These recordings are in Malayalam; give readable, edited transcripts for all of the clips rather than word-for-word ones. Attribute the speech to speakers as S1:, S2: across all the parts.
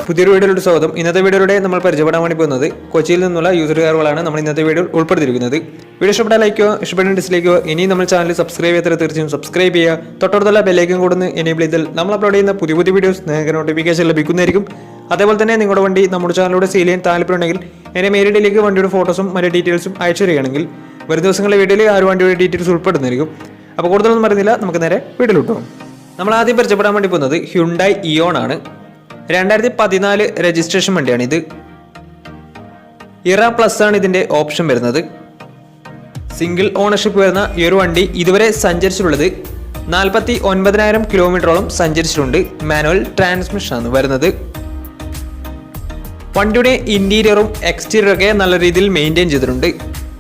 S1: പുതിയൊരു വീഡിയോയുടെ സ്വാഗതം. ഇന്നത്തെ വീഡിയോയുടെ നമ്മൾ പരിചയപ്പെടാൻ വേണ്ടി പോകുന്നത് കൊച്ചിയിൽ നിന്നുള്ള യൂസർ കാറുകളാണ് നമ്മൾ ഇന്നത്തെ വീഡിയോ ഉൾപ്പെടുത്തിയിരിക്കുന്നത്. വീഡിയോ ഇഷ്ടപ്പെട്ടാൽ ലൈക്കോ, ഇഷ്ടപ്പെട്ട ഡിസ്ലൈക്കോ. ഇനി നമ്മൾ ചാനൽ സബ്സ്ക്രൈബ് ചെയ്യാത്ത തീർച്ചയായും സബ്സ്ക്രൈബ് ചെയ്യുക. തൊട്ടടുത്തുള്ള ബെല്ലൈക്കൻ കൊടുന്ന് എനേബിൾ ചെയ്താൽ നമ്മൾ അപ്ലോഡ് ചെയ്യുന്ന പുതിയ വീഡിയോസ് നിങ്ങൾക്ക് നോട്ടിഫിക്കേഷൻ ലഭിക്കുന്നതായിരിക്കും. അതേപോലെ തന്നെ നിങ്ങളുടെ വണ്ടി നമ്മുടെ ചാനലിലൂടെ സെയിൽ ചെയ്യാൻ താല്പര്യമുണ്ടെങ്കിൽ എന്നെ മെയിലിലേക്ക് വണ്ടിയുടെ ഫോട്ടോസും മറ്റു ഡീറ്റെയിൽസും അയച്ചു തരികയാണെങ്കിൽ വരും ദിവസങ്ങളിലെ വീഡിയോയിൽ ആ ഒരു വണ്ടിയുടെ ഡീറ്റെയിൽസ് ഉൾപ്പെടുന്നതായിരിക്കും. അപ്പോൾ കൂടുതലൊന്നും പറയുന്നില്ല, നമുക്ക് നേരെ വീഡിയോയിൽ കിട്ടും. നമ്മൾ ആദ്യം പരിചയപ്പെടാൻ വേണ്ടി പോകുന്നത് ഹ്യുണ്ടായി ഇയോൺ ആണ്. 2014 രജിസ്ട്രേഷൻ വണ്ടിയാണ് ഇത്. ഇറ പ്ലസ് ആണ് ഇതിന്റെ ഓപ്ഷൻ വരുന്നത്. സിംഗിൾ ഓണർഷിപ്പ് വരുന്ന ഈ ഒരു വണ്ടി ഇതുവരെ സഞ്ചരിച്ചിട്ടുള്ളത് 49,000 കിലോമീറ്ററോളം സഞ്ചരിച്ചിട്ടുണ്ട്. മാനുവൽ ട്രാൻസ്മിഷൻ ആണ് വരുന്നത്. വണ്ടിയുടെ ഇന്റീരിയറും എക്സ്റ്റീരിയറും ഒക്കെ നല്ല രീതിയിൽ മെയിൻറ്റെയിൻ ചെയ്തിട്ടുണ്ട്.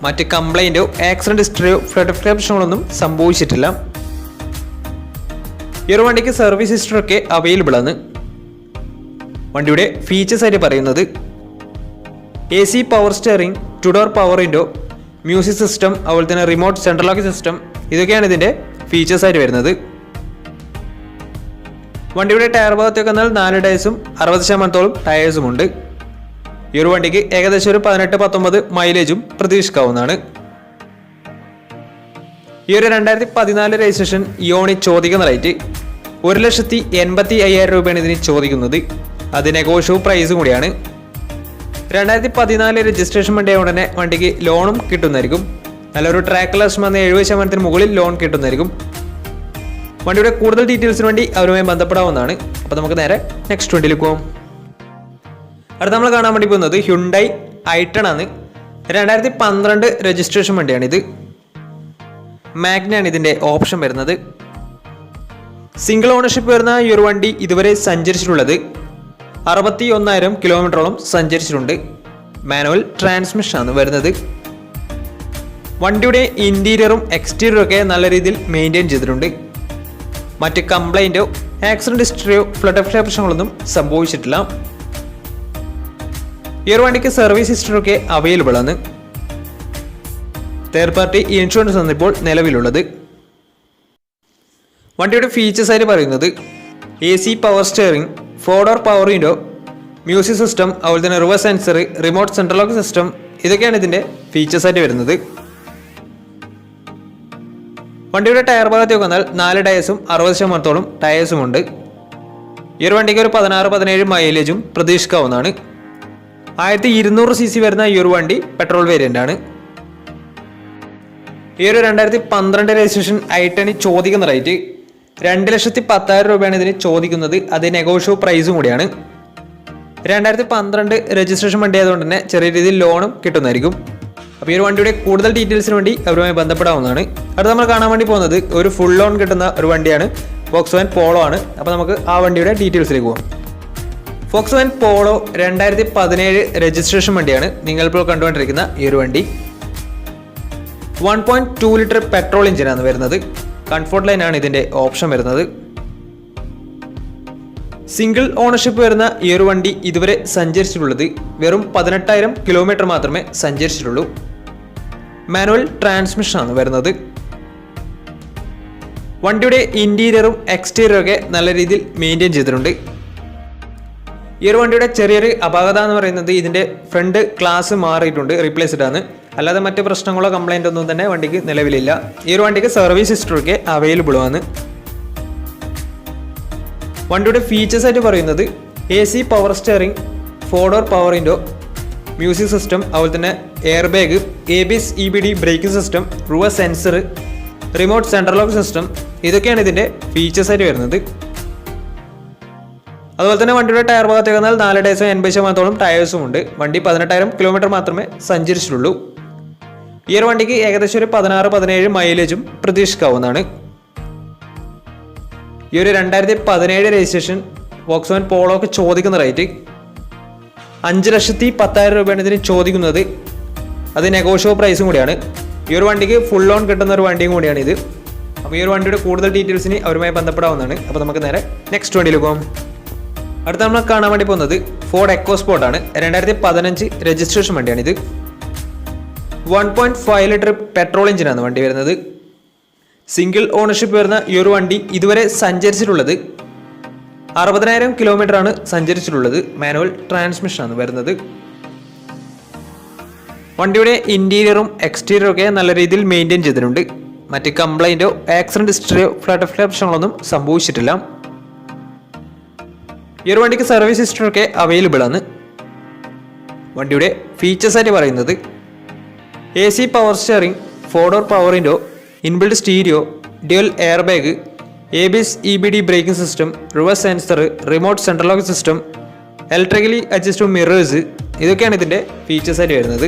S1: മറ്റ് കംപ്ലൈന്റോ ആക്സിഡന്റ് ഹിസ്റ്ററിയോ ഫ്ലഡ് പ്രശ്നങ്ങളൊന്നും സംഭവിച്ചിട്ടില്ല. ഈ ഒരു വണ്ടിക്ക് സർവീസ് ഹിസ്റ്ററി ഒക്കെ അവൈലബിൾ ആണ്. വണ്ടിയുടെ ഫീച്ചേഴ്സ് ആയിട്ട് പറയുന്നത് AC power steering, 2 door power window, music system, അതുപോലെ തന്നെ റിമോട്ട് സെൻട്രൽ ലോക്ക് സിസ്റ്റം, ഇതൊക്കെയാണ് ഇതിന്റെ ഫീച്ചേഴ്സ് ആയിട്ട് വരുന്നത്. വണ്ടിയുടെ ടയർ ഭാഗത്തേക്ക് വന്നാൽ 4 ടയേഴ്സും 60% ടയേഴ്സും ഉണ്ട്. ഈ ഒരു വണ്ടിക്ക് ഏകദേശം ഒരു 18-19 മൈലേജും പ്രതീക്ഷിക്കാവുന്നതാണ്. ഈ ഒരു 2014 രജിസ്ട്രേഷൻ ഇയോണി ചോദിക്കുന്ന റേറ്റ് 1,85,000 രൂപയാണ് ഇതിന് ചോദിക്കുന്നത്. അത് നെഗോഷ്യബിൾ പ്രൈസും കൂടിയാണ്. 2014 രജിസ്ട്രേഷൻ വണ്ടിയായതുകൊണ്ട് തന്നെ വണ്ടിക്ക് ലോണും കിട്ടുന്നതായിരിക്കും. നല്ലൊരു ട്രാക്ക് ലക്ഷം വന്ന് 70% മുകളിൽ ലോൺ കിട്ടുന്നതായിരിക്കും. വണ്ടിയുടെ കൂടുതൽ ഡീറ്റെയിൽസിന് വേണ്ടി അവരുമായി ബന്ധപ്പെടാവുന്നതാണ്. അപ്പോൾ നമുക്ക് നേരെ നെക്സ്റ്റ് വണ്ടിയിലേക്ക് പോകാം. അടുത്ത നമ്മൾ കാണാൻ വേണ്ടി പോകുന്നത് ഹ്യുണ്ടായി i10 ആണ്. 2012 രജിസ്ട്രേഷൻ വണ്ടിയാണിത്. മാഗ്നയാണ് ഇതിന്റെ ഓപ്ഷൻ വരുന്നത്. സിംഗിൾ ഓണർഷിപ്പ് വരുന്ന ഈ ഒരു വണ്ടി ഇതുവരെ സഞ്ചരിച്ചിട്ടുള്ളത് 61,000 കിലോമീറ്ററോളം സഞ്ചരിച്ചിട്ടുണ്ട്. മാനുവൽ ട്രാൻസ്മിഷൻ ആണ് വരുന്നത്. വണ്ടിയുടെ ഇന്റീരിയറും എക്സ്റ്റീരിയറും ഒക്കെ നല്ല രീതിയിൽ മെയിൻറ്റെയിൻ ചെയ്തിട്ടുണ്ട്. മറ്റ് കംപ്ലൈന്റോ ആക്സിഡന്റ് ഹിസ്റ്ററിയോ ഫ്ലഡ് പ്രശ്നങ്ങളൊന്നും സംഭവിച്ചിട്ടില്ല. ഈ ഒരു വണ്ടിക്ക് സർവീസ് ഹിസ്റ്ററി ഒക്കെ അവൈലബിൾ ആണ്. തേർഡ് പാർട്ടി ഇൻഷുറൻസ് ആണ് ഇപ്പോൾ നിലവിലുള്ളത്. വണ്ടിയുടെ ഫീച്ചേഴ്സ് ആയിട്ട് പറയുന്നത് AC power steering, 4 door power window, music system, അതുപോലെ തന്നെ reverse sensor, remote central lock system, ഇതൊക്കെയാണ് ഇതിന്റെ ഫീച്ചേഴ്സ് ആയിട്ട് വരുന്നത്. വണ്ടിയുടെ ടയർ ഭാഗത്തേക്ക് വന്നാൽ 4 ടയേഴ്സും 60% ടയേഴ്സും ഉണ്ട്. ഈ ഒരു വണ്ടിക്ക് ഒരു 16-17 മൈലേജും പ്രതീക്ഷിക്കാവുന്നതാണ്. 1200 cc വരുന്ന ഈ ഒരു വണ്ടി പെട്രോൾ വേരിയന്റ് ആണ്. ഈ ഒരു 2012 രജിസ്ട്രേഷൻ i10 ചോദിക്കുന്ന റേറ്റ് 2,10,000 രൂപയാണ് ഇതിന് ചോദിക്കുന്നത്. അത് നെഗോഷ്യബിൾ പ്രൈസും കൂടിയാണ്. 2012 രജിസ്ട്രേഷൻ വണ്ടി ആയതുകൊണ്ട് തന്നെ ചെറിയ രീതിയിൽ ലോണും കിട്ടുന്നതായിരിക്കും. അപ്പോൾ ഈ ഒരു വണ്ടിയുടെ കൂടുതൽ ഡീറ്റെയിൽസിന് വേണ്ടി അവരുമായി ബന്ധപ്പെടാവുന്നതാണ്. അടുത്ത നമ്മൾ കാണാൻ വേണ്ടി പോകുന്നത് ഒരു ഫുൾ ലോൺ കിട്ടുന്ന ഒരു വണ്ടിയാണ്. ഫോക്സ്വാഗൻ പോളോ ആണ്. അപ്പോൾ നമുക്ക് ആ വണ്ടിയുടെ ഡീറ്റെയിൽസിലേക്ക് പോകാം. ഫോക്സ്വാഗൻ പോളോ 2017 രജിസ്ട്രേഷൻ വണ്ടിയാണ് നിങ്ങളിപ്പോൾ കണ്ടുകൊണ്ടിരിക്കുന്ന ഈ ഒരു വണ്ടി. 1.2 ലിറ്റർ പെട്രോൾ എഞ്ചിനാണ് വരുന്നത്. കംഫോർട്ട് ലൈൻ ആണ് ഇതിന്റെ ഓപ്ഷൻ വരുന്നത്. സിംഗിൾ ഓണർഷിപ്പ് വരുന്ന ഈ ഒരു വണ്ടി ഇതുവരെ സഞ്ചരിച്ചിട്ടുള്ളത് വെറും 18,000 കിലോമീറ്റർ മാത്രമേ സഞ്ചരിച്ചിട്ടുള്ളൂ. മാനുവൽ ട്രാൻസ്മിഷൻ ആണ് വരുന്നത്. വണ്ടിയുടെ ഇന്റീരിയറും എക്സ്റ്റീരിയറും ഒക്കെ നല്ല രീതിയിൽ മെയിൻറ്റെയിൻ ചെയ്തിട്ടുണ്ട്. ഈ ഒരു വണ്ടിയുടെ ചെറിയൊരു അപാകത എന്ന് പറയുന്നത് ഇതിന്റെ ഫ്രണ്ട് ഗ്ലാസ് മാറിയിട്ടുണ്ട്, റീപ്ലേസ്ഡ് ആണ്. അല്ലാതെ മറ്റ് പ്രശ്നങ്ങളോ കംപ്ലൈന്റ് ഒന്നും തന്നെ വണ്ടിക്ക് നിലവിലില്ല. ഈ ഒരു വണ്ടിക്ക് സർവീസ് ഹിസ്റ്ററി ഒക്കെ അവൈലബിൾ ആണ്. വണ്ടിയുടെ ഫീച്ചേഴ്സ് ആയിട്ട് പറയുന്നത് AC power steering, 4 door power window, music system, അതുപോലെ തന്നെ air bag, ABS EBD braking system, reverse sensor, remote central lock system, ഇതൊക്കെയാണ് ഇതിന്റെ ഫീച്ചേഴ്സ് ആയിട്ട് വരുന്നത്. അതുപോലെ തന്നെ വണ്ടിയുടെ ടയർ ഭാഗത്തേക്ക് വന്നാൽ 4 ടയേഴ്സും 80% ടയേഴ്സും ഉണ്ട്. വണ്ടി 18,000 കിലോമീറ്റർ മാത്രമേ സഞ്ചരിച്ചിട്ടുള്ളൂ. ഈ ഒരു വണ്ടിക്ക് ഏകദേശം ഒരു 16-17 മൈലേജും പ്രതീക്ഷിക്കാവുന്നതാണ്. ഈ ഒരു 2017 രജിസ്ട്രേഷൻ ഫോക്സ്വാഗൻ പോളോക്ക് ചോദിക്കുന്ന റേറ്റ് 5,10,000 രൂപയാണ് ഇതിന് ചോദിക്കുന്നത്. അത് നെഗോഷ്യബിൾ പ്രൈസും കൂടിയാണ്. ഈ ഒരു വണ്ടിക്ക് ഫുൾ ലോൺ കിട്ടുന്ന ഒരു വണ്ടിയും കൂടിയാണ് ഇത്. അപ്പോൾ ഈ ഒരു വണ്ടിയുടെ കൂടുതൽ ഡീറ്റെയിൽസിന് അവരുമായി ബന്ധപ്പെടാവുന്നതാണ്. അപ്പോൾ നമുക്ക് നേരെ നെക്സ്റ്റ് വണ്ടിയിൽ പോകാം. അടുത്ത നമ്മൾ കാണാൻ വേണ്ടി പോകുന്നത് ഫോർഡ് എക്കോസ്പോർട്ട് ആണ്. 2015 രജിസ്ട്രേഷൻ വണ്ടിയാണിത്. 1.5 ലിറ്റർ പെട്രോൾ എഞ്ചിനാണ് വണ്ടി വരുന്നത്. സിംഗിൾ ഓണർഷിപ്പ് വരുന്ന ഈ ഒരു വണ്ടി ഇതുവരെ സഞ്ചരിച്ചിട്ടുള്ളത് 60,000 കിലോമീറ്ററാണ് സഞ്ചരിച്ചിട്ടുള്ളത്. മാനുവൽ ട്രാൻസ്മിഷനാണ് വരുന്നത്. വണ്ടിയുടെ ഇൻറ്റീരിയറും എക്സ്റ്റീരിയറും ഒക്കെ നല്ല രീതിയിൽ മെയിൻറ്റെയിൻ ചെയ്തിട്ടുണ്ട്. മറ്റ് കംപ്ലൈൻറ്റോ ആക്സിഡൻറ്റ് ഹിസ്റ്ററിയോ ഫ്ലഡ് പ്രശ്നങ്ങളൊന്നും സംഭവിച്ചിട്ടില്ല. ഈ ഒരു വണ്ടിക്ക് സർവീസ് ഹിസ്റ്ററി ഒക്കെ അവൈലബിൾ ആണ്. വണ്ടിയുടെ ഫീച്ചേഴ്സായിട്ട് പറയുന്നത് AC power steering, 4 door power window, inbuilt stereo, dual air bag, ABS EBD braking system, reverse sensor, remote central lock system, electrically adjustable mirrors, ഇതൊക്കെയാണ് ഇതിൻ്റെ ഫീച്ചേഴ്സായിട്ട് വരുന്നത്.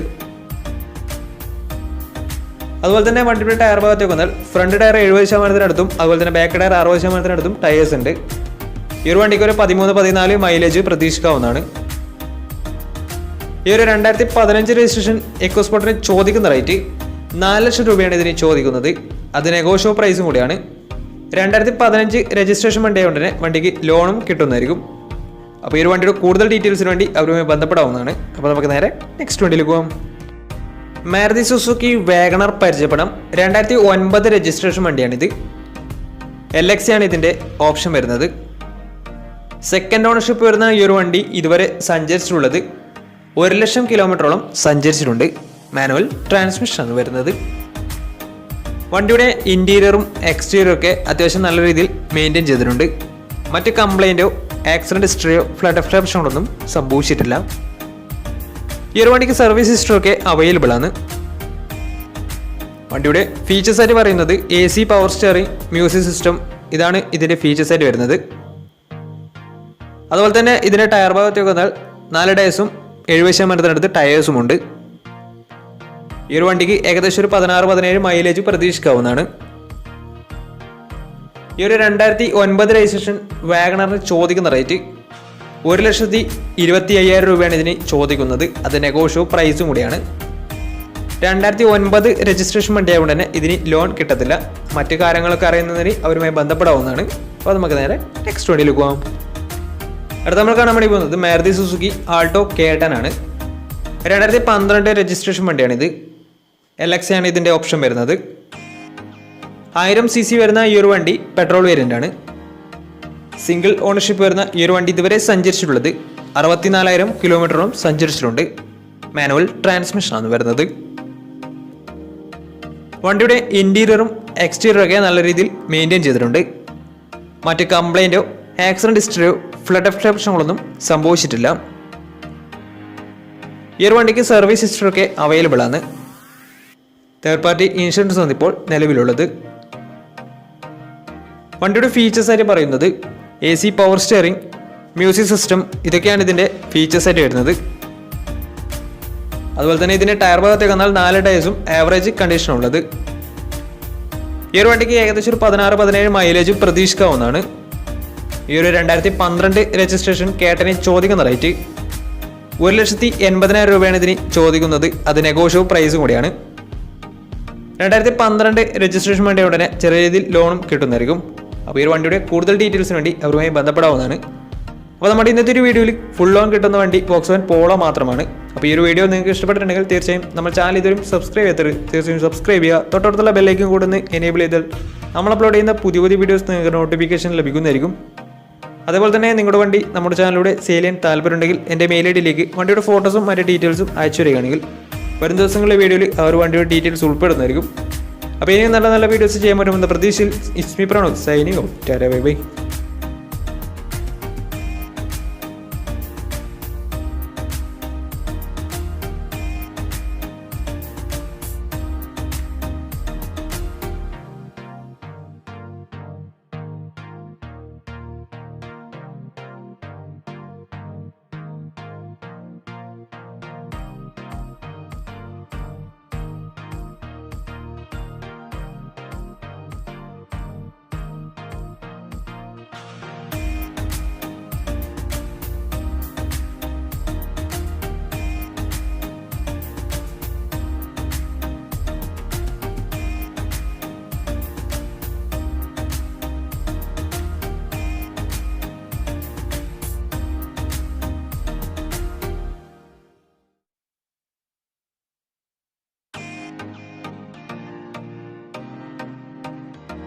S1: അതുപോലെ തന്നെ വണ്ടിയുടെ ടയർ ഭാഗത്തേക്ക് വന്നാൽ ഫ്രണ്ട് ടയർ 70%-അടുത്തും അതുപോലെ തന്നെ ബാക്ക് ടയർ 60%-അടുത്തും ടയേഴ്സ് ഉണ്ട്. ഈ ഒരു വണ്ടിക്ക് ഒരു 13-14 മൈലേജ് പ്രതീക്ഷിക്കാവുന്നതാണ്. ഈ ഒരു 2015 രജിസ്ട്രേഷൻ എക്കോസ്പോർട്ടിന് ചോദിക്കുന്ന റേറ്റ് 4 ലക്ഷം രൂപയാണ് ഇതിന് ചോദിക്കുന്നത്. അത് നെഗോഷ്യബിൾ പ്രൈസും കൂടിയാണ്. 2015 രജിസ്ട്രേഷൻ വണ്ടി ആയതുകൊണ്ട് തന്നെ വണ്ടിക്ക് ലോണും കിട്ടുന്നതായിരിക്കും. അപ്പോൾ ഈ ഒരു വണ്ടിയുടെ കൂടുതൽ ഡീറ്റെയിൽസിന് വേണ്ടി അവരുമായി ബന്ധപ്പെടാവുന്നതാണ്. അപ്പോൾ നമുക്ക് നേരെ നെക്സ്റ്റ് വണ്ടിയിലേക്ക് പോകാം. മാരുതി സുസുക്കി വാഗണർ പരിചയപ്പെടാം. 2009 രജിസ്ട്രേഷൻ വണ്ടിയാണിത്. LX ആണ് ഇതിൻ്റെ ഓപ്ഷൻ വരുന്നത്. സെക്കൻഡ് ഓണർഷിപ്പ് വരുന്ന ഈ ഒരു വണ്ടി ഇതുവരെ സഞ്ചരിച്ചിട്ടുള്ളത് 1 ലക്ഷം കിലോമീറ്ററോളം സഞ്ചരിച്ചിട്ടുണ്ട്. മാനുവൽ ട്രാൻസ്മിഷനാണ് വരുന്നത്. വണ്ടിയുടെ ഇൻറ്റീരിയറും എക്സ്റ്റീരിയറും ഒക്കെ അത്യാവശ്യം നല്ല രീതിയിൽ മെയിൻറ്റെയിൻ ചെയ്തിട്ടുണ്ട്. മറ്റ് കംപ്ലൈൻറ്റോ ആക്സിഡൻറ്റ് ഹിസ്റ്ററിയോ ഫ്ലഡ് പ്രശ്നങ്ങളൊന്നും സംഭവിച്ചിട്ടില്ല. ഈ ഒരു വണ്ടിക്ക് സർവീസ് ഹിസ്റ്ററി ഒക്കെ അവൈലബിൾ ആണ്. വണ്ടിയുടെ ഫീച്ചേഴ്സായിട്ട് പറയുന്നത് AC power steering, music system, ഇതാണ് ഇതിൻ്റെ ഫീച്ചേഴ്സായിട്ട് വരുന്നത്. അതുപോലെ തന്നെ ഇതിൻ്റെ ടയർ ഭാഗത്തേക്ക് വന്നാൽ 4 ടയേഴ്സും 70%-അടുത്ത് ടയേഴ്സുമുണ്ട്. ഈ ഒരു വണ്ടിക്ക് ഏകദേശം ഒരു 16-17 മൈലേജ് പ്രതീക്ഷിക്കാവുന്നതാണ്. ഈ ഒരു 2009 രജിസ്ട്രേഷൻ വാഗണറിന് ചോദിക്കുന്ന റേറ്റ് 1,25,000 രൂപയാണ് ഇതിന് ചോദിക്കുന്നത്. അത് നെഗോഷ്യബിൾ പ്രൈസും കൂടിയാണ്. 2009 രജിസ്ട്രേഷൻ വണ്ടി ആയതുകൊണ്ട് തന്നെ ഇതിന് ലോൺ കിട്ടത്തില്ല. മറ്റു കാര്യങ്ങളൊക്കെ അറിയുന്നതിന് അവരുമായി ബന്ധപ്പെടാവുന്നതാണ്. അപ്പോൾ നമുക്ക് നേരെ നെക്സ്റ്റ് വണ്ടിയിലേക്ക് പോകാം. അടുത്ത നമ്മൾ കാണാൻ വേണ്ടി പോകുന്നത് മാരുതി സുസുക്കി ആൾട്ടോ K10 ആണ്. 2012 രജിസ്ട്രേഷൻ വണ്ടിയാണിത്. LX ആണ് ഇതിൻ്റെ ഓപ്ഷൻ വരുന്നത്. 1000 cc വരുന്ന ഈ ഒരു വണ്ടി പെട്രോൾ വേരിയൻ്റ് ആണ്. സിംഗിൾ ഓണർഷിപ്പ് വരുന്ന ഈ ഒരു വണ്ടി ഇതുവരെ സഞ്ചരിച്ചിട്ടുള്ളത് 64,000 കിലോമീറ്ററോളം സഞ്ചരിച്ചിട്ടുണ്ട്. മാനുവൽ ട്രാൻസ്മിഷനാണ് വരുന്നത്. വണ്ടിയുടെ ഇൻറ്റീരിയറും എക്സ്റ്റീരിയറും ഒക്കെ നല്ല രീതിയിൽ മെയിൻറ്റെയിൻ ചെയ്തിട്ടുണ്ട്. മറ്റ് കംപ്ലൈൻറ്റോ ആക്സിഡൻറ്റ് ഹിസ്റ്ററിയോ ഫ്ലഡ് പ്രശ്നങ്ങളൊന്നും സംഭവിച്ചിട്ടില്ല. ഈ ഒരു വണ്ടിക്ക് സർവീസ് ഹിസ്റ്ററി ഒക്കെ അവൈലബിൾ ആണ്. തേർഡ് പാർട്ടി ഇൻഷുറൻസ് ആണ് ഇപ്പോൾ നിലവിലുള്ളത്. വണ്ടിയുടെ ഫീച്ചേഴ്സായിട്ട് പറയുന്നത് AC power steering, music system, ഇതൊക്കെയാണ് ഇതിൻ്റെ ഫീച്ചേഴ്സായിട്ട് വരുന്നത്. അതുപോലെ തന്നെ ഇതിൻ്റെ ടയർ ഭാഗത്തേക്ക് വന്നാൽ 4 ടയേഴ്സും ആവറേജ് കണ്ടീഷനുള്ളത്. ഈ ഒരു വണ്ടിക്ക് ഏകദേശം ഒരു 16-17 മൈലേജ് പ്രതീക്ഷിക്കാവുന്നതാണ്. ഈ ഒരു 2012 രജിസ്ട്രേഷൻ K10 ചോദിക്കുന്ന റേറ്റ് 1,80,000 രൂപയാണ് ഇതിന് ചോദിക്കുന്നത്. അത് നെഗോഷ്യബിൾ പ്രൈസും കൂടിയാണ്. 2012 രജിസ്ട്രേഷൻ വേണ്ടി ഉടനെ ചെറിയ രീതിയിൽ ലോണും കിട്ടുന്നതായിരിക്കും. അപ്പോൾ ഈ ഒരു വണ്ടിയുടെ കൂടുതൽ ഡീറ്റെയിൽസിന് വേണ്ടി അവരുമായി ബന്ധപ്പെടാവുന്നതാണ്. അപ്പോൾ നമ്മുടെ ഇന്നത്തെ ഒരു വീഡിയോയിൽ ഫുൾ ലോൺ കിട്ടുന്ന വണ്ടി Volkswagen Polo മാത്രമാണ്. അപ്പോൾ ഈ ഒരു വീഡിയോ നിങ്ങൾക്ക് ഇഷ്ടപ്പെട്ടിട്ടുണ്ടെങ്കിൽ തീർച്ചയായും നമ്മൾ ചാനൽ ഇതുവരും സബ്സ്ക്രൈബ് ചെയ്തത് തീർച്ചയായും സബ്സ്ക്രൈബ് ചെയ്യുക. തൊട്ടടുത്തുള്ള ബെല്ലൈക്കൻ കൂടെ ഒന്ന് എനേബിൾ ചെയ്താൽ നമ്മൾ അപ്ലോഡ് ചെയ്യുന്ന പുതിയ വീഡിയോസ് നിങ്ങൾക്ക് നോട്ടിഫിക്കേഷൻ ലഭിക്കുന്നതായിരിക്കും. അതേപോലെ തന്നെ നിങ്ങളുടെ വണ്ടി നമ്മുടെ ചാനലിലൂടെ സെയിൽ ചെയ്യാൻ താല്പര്യമുണ്ടെങ്കിൽ എൻ്റെ മെയിൽ ഐഡിയിലേക്ക് വണ്ടിയുടെ ഫോട്ടോസും മറ്റു ഡീറ്റെയിൽസും അയച്ചു വരികയാണെങ്കിൽ വരും ദിവസങ്ങളിലെ വീഡിയോയിൽ ആ ഒരു വണ്ടിയുടെ ഡീറ്റെയിൽസ് ഉൾപ്പെടുന്നതായിരിക്കും. അപ്പോൾ ഇനി നല്ല നല്ല വീഡിയോസ് ചെയ്യാൻ പറ്റുമെന്ന പ്രതീക്ഷയിൽ it's me Pranod signing out. Tata bye by.